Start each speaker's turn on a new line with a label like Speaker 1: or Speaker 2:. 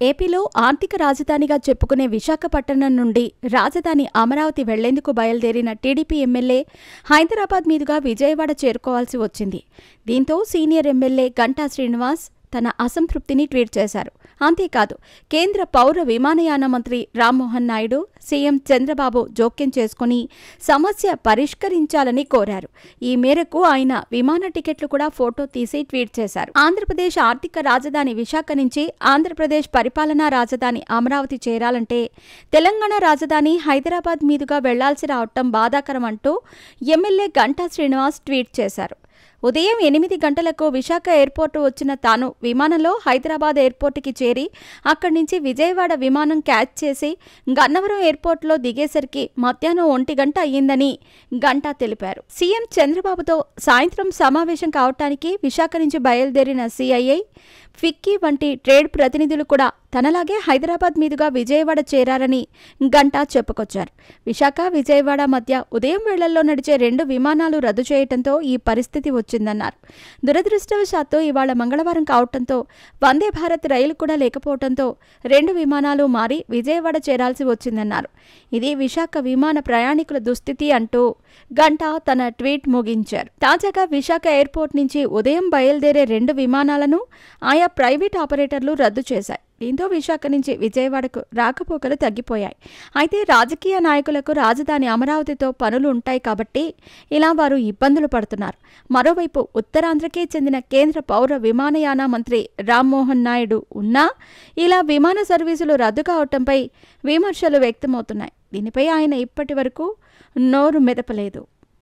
Speaker 1: ఏపీలో ఆర్థిక రాజధానిగా చెప్పుకునే విశాఖపట్నం నుండి రాజధాని అమరావతి వెళ్లేందుకు బయలుదేరిన టీడీపీ ఎమ్మెల్యే హైదరాబాద్ మీదుగా విజయవాడ చేరుకోవాల్సి వచ్చింది. దీంతో సీనియర్ ఎమ్మెల్యే గంటా శ్రీనివాస్ తన అసంతృప్తిని ట్వీట్ చేశారు. అంతేకాదు, కేంద్ర పౌర విమానయాన మంత్రి రామ్మోహన్ నాయుడు, సీఎం చంద్రబాబు జోక్యం చేసుకుని సమస్య పరిష్కరించాలని కోరారు. ఈ మేరకు ఆయన విమాన టికెట్లు కూడా ఫోటో తీసి ట్వీట్ చేశారు. ఆంధ్రప్రదేశ్ ఆర్థిక రాజధాని విశాఖ నుంచి ఆంధ్రప్రదేశ్ పరిపాలనా రాజధాని అమరావతి చేరాలంటే తెలంగాణ రాజధాని హైదరాబాద్ మీదుగా వెళ్లాల్సి రావటం బాధాకరం అంటూ ఎమ్మెల్యే గంటా శ్రీనివాస్ ట్వీట్ చేశారు. ఉదయం 8 గంటలకు విశాఖ ఎయిర్పోర్టు వచ్చిన తాను విమానంలో హైదరాబాద్ ఎయిర్పోర్టుకి చేరి అక్కడి నుంచి విజయవాడ విమానం క్యాచ్ చేసి గన్నవరం ఎయిర్పోర్టులో దిగేసరికి మధ్యాహ్నం 1 గంట అయ్యిందని గంటా తెలిపారు. సీఎం చంద్రబాబుతో సాయంత్రం సమావేశం కావటానికి విశాఖ నుంచి బయలుదేరిన సిఐఐ, ఫిక్కీ వంటి ట్రేడ్ ప్రతినిధులు కూడా తనలాగే హైదరాబాద్ మీదుగా విజయవాడ చేరారని గంటా చెప్పుకొచ్చారు. విశాఖ, విజయవాడ మధ్య ఉదయం వేళల్లో నడిచే 2 విమానాలు రద్దు చేయడంతో ఈ పరిస్థితి వచ్చిందన్నారు. దురదృష్టవశాత్తు ఇవాళ మంగళవారం కావడంతో వందే భారత్ రైలు కూడా లేకపోవడంతో 2 విమానాలు మారి విజయవాడ చేరాల్సి వచ్చిందన్నారు. ఇది విశాఖ విమాన ప్రయాణికుల దుస్థితి అంటూ గంటా తన ట్వీట్ ముగించారు. తాజాగా విశాఖ ఎయిర్పోర్ట్ నుంచి ఉదయం బయలుదేరే 2 విమానాలను ఆయా ప్రైవేట్ ఆపరేటర్లు రద్దు చేశాయి. దీంతో విశాఖ నుంచి విజయవాడకు రాకపోకలు తగ్గిపోయాయి. అయితే రాజకీయ నాయకులకు రాజధాని అమరావతితో పనులు ఉంటాయి కాబట్టి ఇలా వారు ఇబ్బందులు పడుతున్నారు. మరోవైపు ఉత్తరాంధ్రకే చెందిన కేంద్ర పౌర విమానయాన మంత్రి రామ్మోహన్ నాయుడు ఉన్నా ఇలా విమాన సర్వీసులు రద్దు కావటంపై విమర్శలు వ్యక్తమవుతున్నాయి. దీనిపై ఆయన ఇప్పటి వరకు నోరు మెదపలేదు.